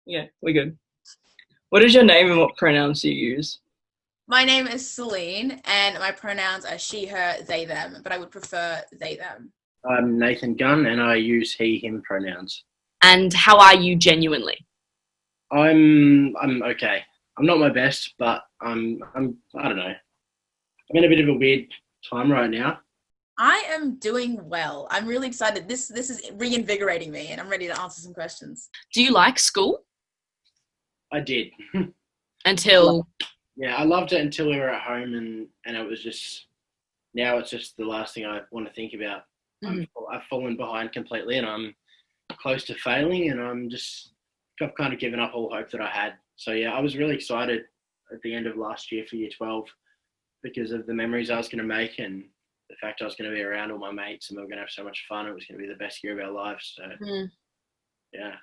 Yeah, we're good. What is your name and what pronouns do you use? My name is Celine, and my pronouns are she, her, they, them, but I would prefer they, them. I'm Nathan Gunn, and I use he/him pronouns. And how are you genuinely? I'm okay. I'm not my best, but I don't know. I'm in a bit of a weird time right now. I am doing well. I'm really excited. This is reinvigorating me, and I'm ready to answer some questions. Do you like school? I did. Until Yeah, I loved it until we were at home, and it was just now it's just the last thing I want to think about. Mhm. I've fallen behind completely, and I'm close to failing, and I've kind of given up all hope that I had. So yeah, I was really excited at the end of last year for year 12 because of the memories I was going to make and the fact I was going to be around all my mates and we were going to have so much fun. It was going to be the best year of our lives. So yeah.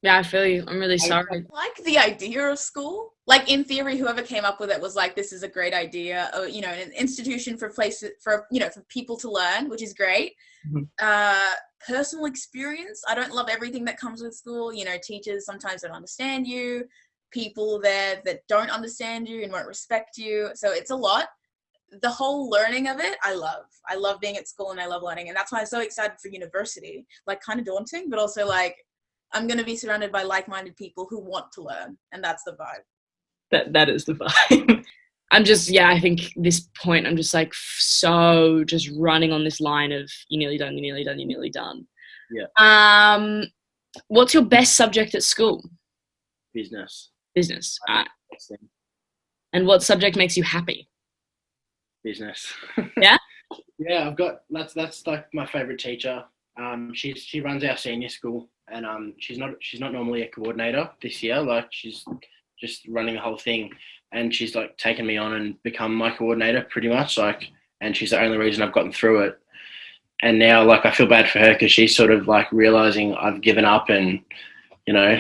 Yeah, I feel you. I'm really sorry. I like the idea of school. Like in theory, whoever came up with it was like, this is a great idea. Or, an institution for places for people to learn, which is great. Mhm. Personal experience. I don't love everything that comes with school. Teachers sometimes don't understand you. People there that don't understand you and won't respect you. So it's a lot. The whole learning of it, I love. I love being at school and I love learning. And that's why I'm so excited for university. Like kind of daunting, but also like I'm going to be surrounded by like-minded people who want to learn. And that's the vibe. That is the vibe. I think this point I'm just like so just running on this line of you're nearly done, you're nearly done, you're nearly done. Yeah. What's your best subject at school? Business. Business. And what subject makes you happy? Business. Yeah? Yeah, that's like my favorite teacher. She runs our senior school, and she's not normally a coordinator this year. Like she's just running the whole thing, and she's like taken me on and become my coordinator pretty much. Like, and she's the only reason I've gotten through it. And now, like, I feel bad for her because she's sort of like realizing I've given up, and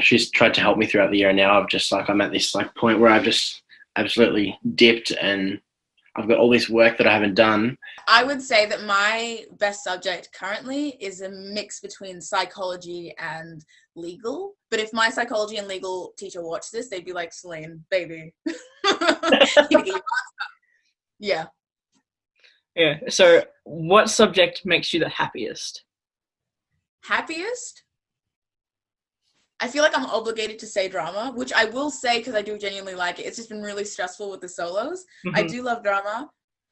she's tried to help me throughout the year. And now I'm at this like point where I've just absolutely dipped, and I've got all this work that I haven't done. I would say that my best subject currently is a mix between psychology and legal. But if my psychology and legal teacher watched this, they'd be like, Celine, baby. Yeah. Yeah. So what subject makes you the happiest? Happiest? I feel like I'm obligated to say drama, which I will say because I do genuinely like it. It's just been really stressful with the solos. Mm-hmm. I do love drama.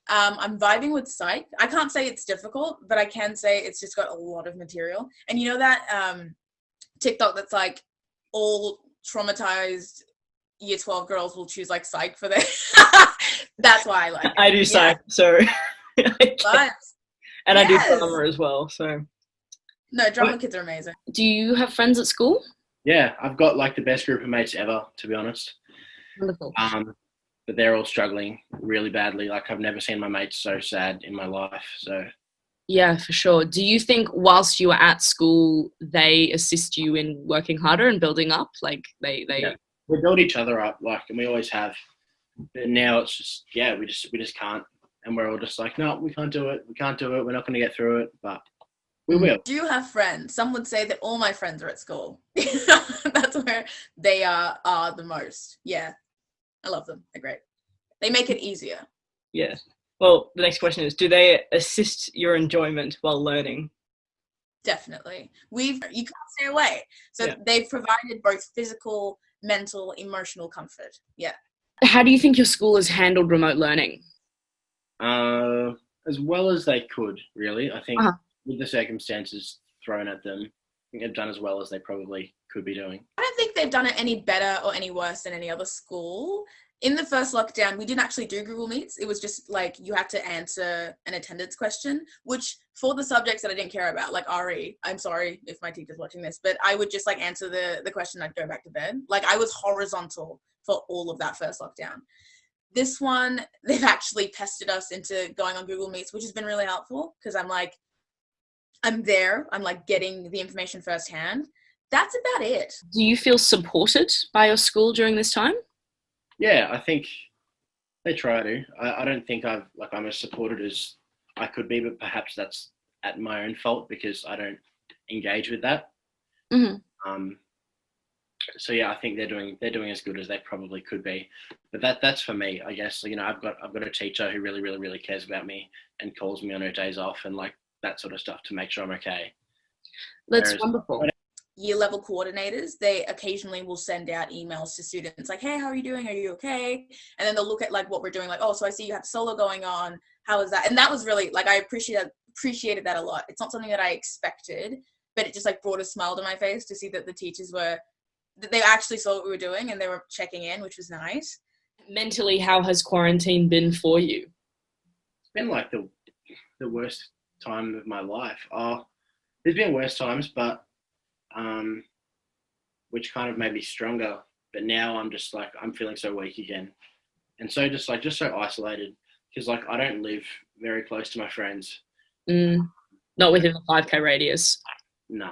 I'm vibing with psych. I can't say it's difficult, but I can say it's just got a lot of material. And you know that TikTok that's like all traumatized year 12 girls will choose like psych for their that's why I like it. I do psych, so but, and I do drama as well, so no, drama kids are amazing. Do you have friends at school? Yeah, I've got like the best group of mates ever, to be honest. Wonderful. But they're all struggling really badly. Like I've never seen my mates so sad in my life. So yeah, for sure. Do you think whilst you were at school, they assist you in working harder and building up? Like they we build each other up, like, and we always have. But now it's just we just can't, and we're all just like, no, we can't do it. We can't do it. We're not going to get through it, but we will. Do you have friends? Some would say that all my friends are at school. That's where they are the most. Yeah. I love them. They're great. They make it easier. Yeah. Well, the next question is, do they assist your enjoyment while learning? Definitely. You can't stay away. So they've provided both physical, mental, emotional comfort. Yeah. How do you think your school has handled remote learning? As well as they could, really. I think with the circumstances thrown at them, I think they've done as well as they probably could be doing. I don't think they've done it any better or any worse than any other school. In the first lockdown, we didn't actually do Google Meets. It was just like you had to answer an attendance question, which for the subjects that I didn't care about, like RE, I'm sorry if my teacher's watching this, but I would just like answer the question, I'd go back to bed. Like I was horizontal for all of that first lockdown. This one, they've actually pestered us into going on Google Meets, which has been really helpful because I'm like getting the information firsthand. That's about it. Do you feel supported by your school during this time? Yeah, I think they try to. I don't think I'm as supported as I could be, but perhaps that's at my own fault because I don't engage with that. Mm-hmm. So yeah, I think they're doing as good as they probably could be. But that's for me, I guess. I've got a teacher who really, really, really cares about me and calls me on her days off and like that sort of stuff to make sure I'm okay. That's wonderful. Year level coordinators, they occasionally will send out emails to students like, hey, how are you doing? Are you okay? And then they'll look at like what we're doing, like, oh, so I see you have solo going on. How is that? And that was really like, I appreciated that a lot. It's not something that I expected, but it just like brought a smile to my face to see that the teachers that they actually saw what we were doing and they were checking in, which was nice. Mentally, how has quarantine been for you? It's been like the worst time of my life. There's been worse times, but which kind of made me stronger. But now I'm just like, I'm feeling so weak again. And so just so isolated because like I don't live very close to my friends. Not within the 5K radius. No.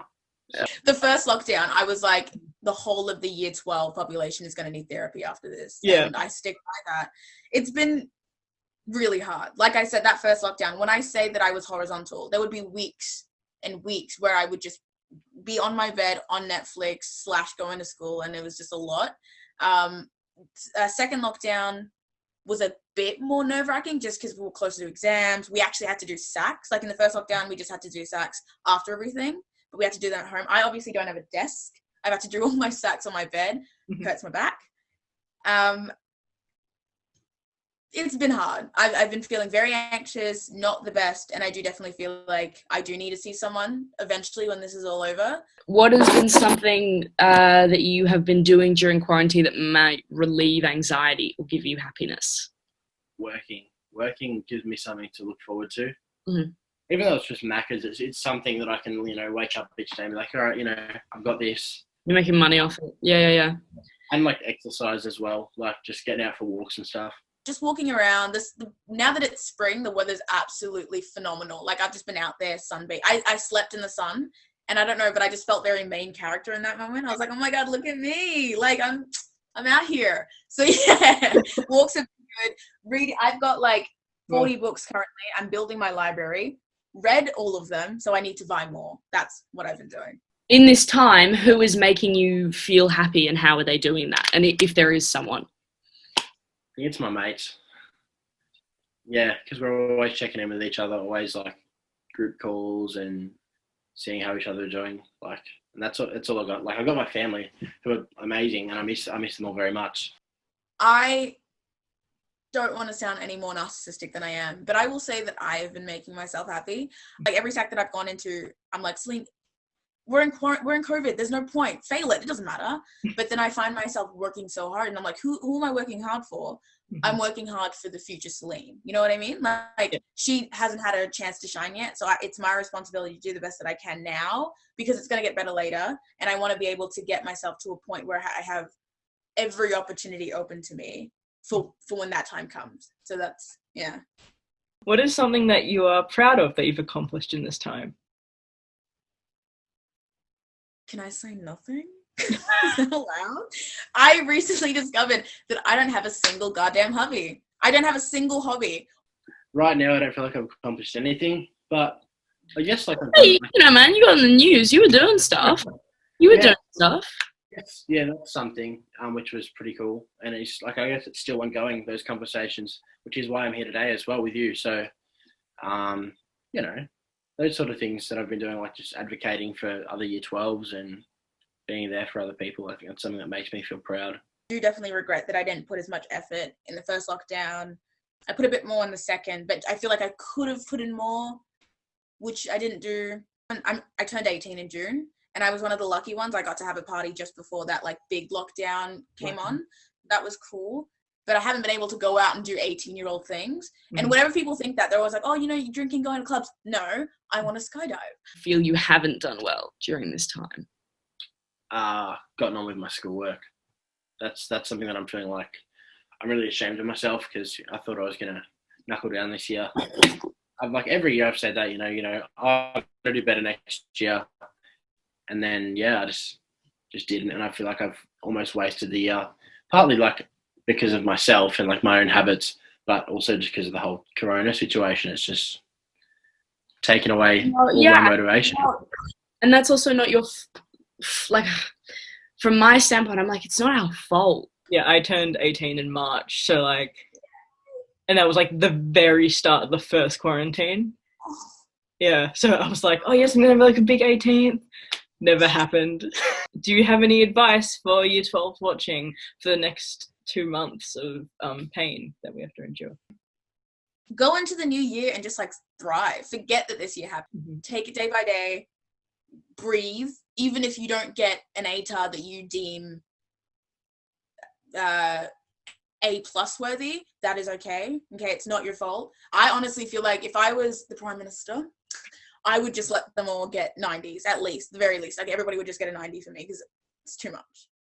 The first lockdown, I was like, the whole of the year 12 population is going to need therapy after this. Yeah. And I stick by that. It's been really hard. Like I said, that first lockdown, when I say that I was horizontal, there would be weeks and weeks where I would just be on my bed on Netflix / going to school, and it was just a lot. Second lockdown was a bit more nerve-wracking just because we were closer to exams. We actually had to do SACs. Like in the first lockdown, we just had to do SACs after everything, but we had to do that at home. I obviously don't have a desk. I've had to do all my SACs on my bed. It hurts my back. It's been hard. I've been feeling very anxious, not the best, and I do definitely feel like I do need to see someone eventually when this is all over. What has been something that you have been doing during quarantine that might relieve anxiety or give you happiness? Working gives me something to look forward to. Mm-hmm. Even though it's just Macca's, it's something that I can, wake up each day and be like, all right, I've got this. You're making money off it. Yeah. And like exercise as well, like just getting out for walks and stuff. Just walking around, now that it's spring, the weather's absolutely phenomenal. Like I've just been out there sunbathing. I slept in the sun, and I don't know, but I just felt very main character in that moment. I was like, oh my God, look at me. Like I'm out here. So yeah, walks have been good. I've got like 40 books currently. I'm building my library. Read all of them, so I need to buy more. That's what I've been doing. In this time, who is making you feel happy and how are they doing that? And if there is someone? I think it's my mates. Yeah, because we're always checking in with each other, always like group calls and seeing how each other are doing. Like, and that's all I got. Like, I got my family who are amazing, and I miss them all very much. I don't want to sound any more narcissistic than I am, but I will say that I have been making myself happy. Like every SAC that I've gone into, I'm like, Celine, we're in COVID. There's no point. Fail it. It doesn't matter. But then I find myself working so hard, and I'm like, who am I working hard for? Mm-hmm. I'm working hard for the future Celine. You know what I mean? Like she hasn't had a chance to shine yet. So it's my responsibility to do the best that I can now, because it's going to get better later. And I want to be able to get myself to a point where I have every opportunity open to me for when that time comes. So that's, yeah. What is something that you are proud of that you've accomplished in this time? Can I say nothing? Is that allowed? I recently discovered that I don't have a single goddamn hobby. I don't have a single hobby. Right now, I don't feel like I've accomplished anything, but I guess like... Hey, man, you got on the news. You were doing stuff. Doing stuff. Yes, yeah, that's something, which was pretty cool. And it's like, I guess it's still ongoing, those conversations, which is why I'm here today as well with you. So, those sort of things that I've been doing, like just advocating for other year 12s and being there for other people, I think that's something that makes me feel proud. I do definitely regret that I didn't put as much effort in the first lockdown. I put a bit more in the second, but I feel like I could have put in more, which I didn't do. I turned 18 in June, and I was one of the lucky ones. I got to have a party just before that like big lockdown came on. That was cool. But I haven't been able to go out and do 18-year-old things. Mm-hmm. And whenever people think that, they're always like, oh, you're drinking, going to clubs. No, I want to skydive. I feel you haven't done well during this time. Gotten on with my schoolwork. That's something that I'm feeling like I'm really ashamed of myself, because I thought I was going to knuckle down this year. I've like every year I've said that, I'm going to do better next year. And then, I just didn't. And I feel like I've almost wasted the year, partly like because of myself and like my own habits, but also just because of the whole corona situation. It's just taken away all my motivation. And that's also not your, from my standpoint, I'm like, it's not our fault. Yeah, I turned 18 in March, so like, and that was like the very start of the first quarantine. Yeah, so I was like, oh yes, I'm gonna have like a big 18th. Never happened. Do you have any advice for year 12 watching for the next 2 months of pain that we have to endure? Go into the new year and just like thrive. Forget that this year happened. Mm-hmm. Take it day by day. Breathe. Even if you don't get an ATAR that you deem A+ worthy, that is okay. Okay, it's not your fault. I honestly feel like if I was the Prime Minister, I would just let them all get 90s at least, the very least. Like everybody would just get a 90 for me because it's too much.